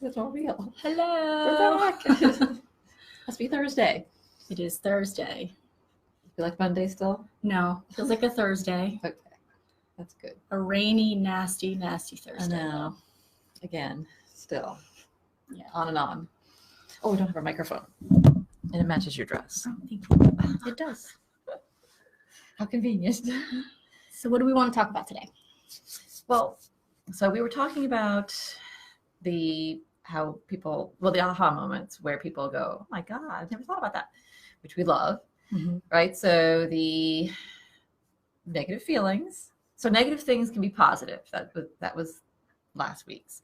It's all real. Hello. We're back. Must be Thursday. It is Thursday. You like Monday still? No, feels like a Thursday. Okay. That's good. A rainy, nasty, nasty Thursday. I know. Again, still. Yeah. On and on. Oh, we don't have a microphone. And it matches your dress. Oh, thank you. It does. How convenient. So what do we want to talk about today? Well, so we were talking about the aha moments where people go, oh my God, I've never thought about that, which we love, right? So the negative feelings. So negative things can be positive. That was last week's.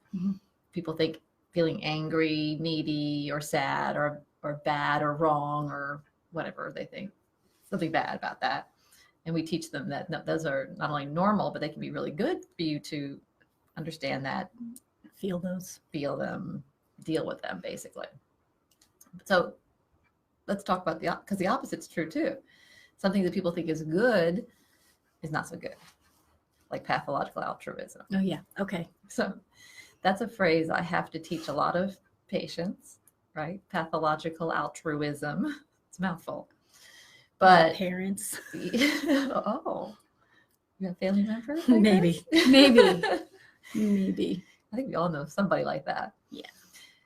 People think feeling angry, needy, or sad, or bad, or wrong, or whatever they think. Something bad about that. And we teach them that those are not only normal, but they can be really good for you to understand that, feel them, deal with them, basically. So let's talk about because the opposite's true too. Something that people think is good is not so good, like pathological altruism. Oh yeah, okay. So that's a phrase I have to teach a lot of patients, right? Pathological altruism. It's a mouthful. But parents. Oh, you have family members? Maybe. I think we all know somebody like that. Yeah.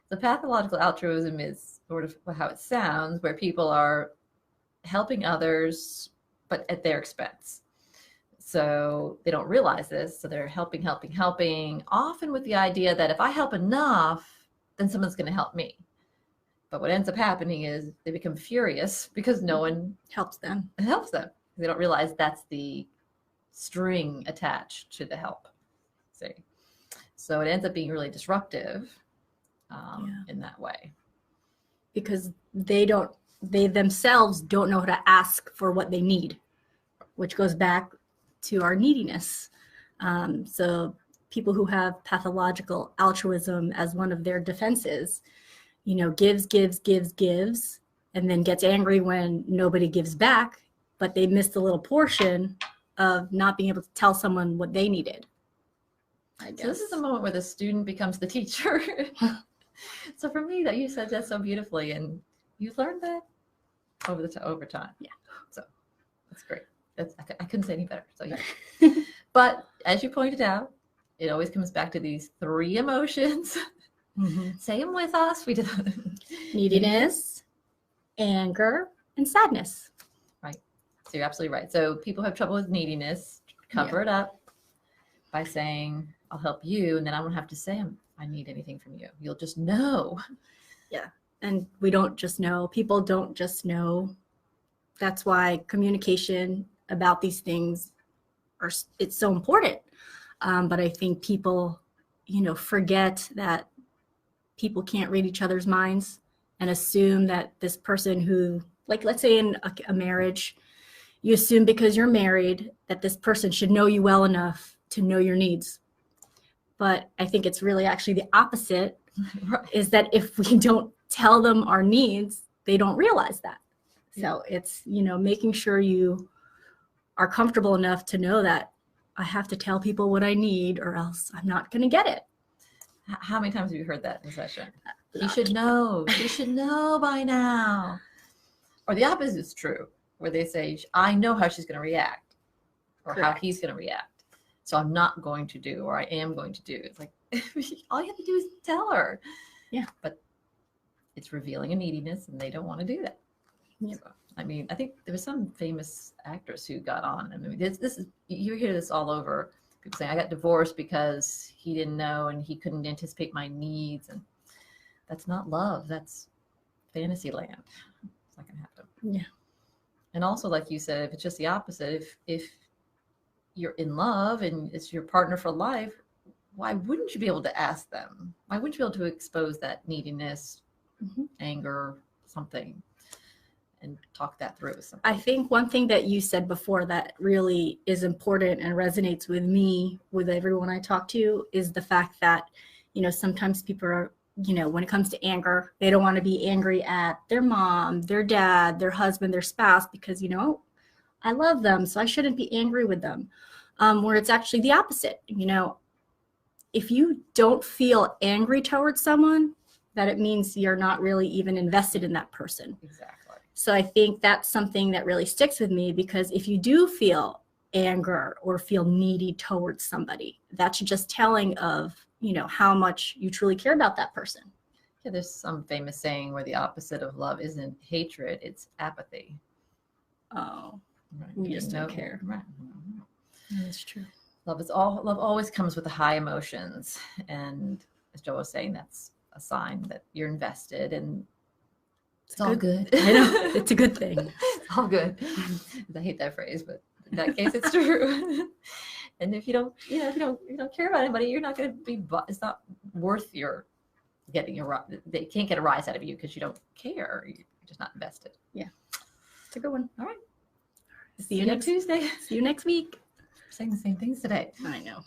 The pathological altruism is sort of how it sounds, where people are helping others, but at their expense. So they don't realize this. So they're helping, often with the idea that if I help enough, then someone's going to help me. But what ends up happening is they become furious because no one helps them. They don't realize that's the string attached to the help. See? So it ends up being really disruptive in that way. Because they themselves don't know how to ask for what they need, which goes back to our neediness. So people who have pathological altruism as one of their defenses, gives, and then gets angry when nobody gives back, but they missed a little portion of not being able to tell someone what they needed. I guess. So this is the moment where the student becomes the teacher. So for me, that you said that so beautifully, and you've learned that over time. Yeah. So that's great. I couldn't say any better. So yeah. But as you pointed out, it always comes back to these three emotions. Say them with us. We did neediness, anger, and sadness. Right. So you're absolutely right. So people have trouble with neediness. Cover it up by saying, I'll help you. And then I won't have to say I need anything from you. You'll just know. Yeah. And we don't just know. People don't just know. That's why communication about these things it's so important. But I think people, forget that people can't read each other's minds and assume that this person who, like, let's say in a marriage, you assume because you're married that this person should know you well enough to know your needs. But I think it's really actually the opposite, is that if we don't tell them our needs, they don't realize that. So it's, making sure you are comfortable enough to know that I have to tell people what I need or else I'm not going to get it. How many times have you heard that in session? He should know. She should know by now. Or the opposite is true, where they say, I know how she's going to react, or Correct. how he's going to react. So I'm not going to do, or I am going to do. It's like, all you have to do is tell her. Yeah. But it's revealing a neediness, and they don't want to do that. Yep. So, I think there was some famous actress who got on. This is, you hear this all over. People saying, I got divorced because he didn't know and he couldn't anticipate my needs. And that's not love. That's fantasy land. It's not going to happen. Yeah. And also, like you said, if it's just the opposite, if you're in love and it's your partner for life, why wouldn't you be able to ask them? Why wouldn't you be able to expose that neediness, anger, something, and talk that through with something? I think one thing that you said before that really is important and resonates with me, with everyone I talk to, is the fact that, sometimes people are, when it comes to anger, they don't want to be angry at their mom, their dad, their husband, their spouse, because, I love them, so I shouldn't be angry with them. Where it's actually the opposite. if you don't feel angry towards someone, that it means you're not really even invested in that person. Exactly. So I think that's something that really sticks with me, because if you do feel anger or feel needy towards somebody, that's just telling of, you know, how much you truly care about that person. Yeah, there's some famous saying where the opposite of love isn't hatred, it's apathy. Oh, Right. we just don't care. Right. That's true. Love always comes with the high emotions, and as Joe was saying, that's a sign that you're invested, and it's all good. I know, it's a good thing. It's all good. I hate that phrase, but in that case, it's true. And if you don't, if you don't care about anybody, you're not going to be. It's not worth your getting a. They can't get a rise out of you because you don't care. You're just not invested. Yeah, it's a good one. All right. See you next Tuesday. See you next week. We're saying the same things today. I know.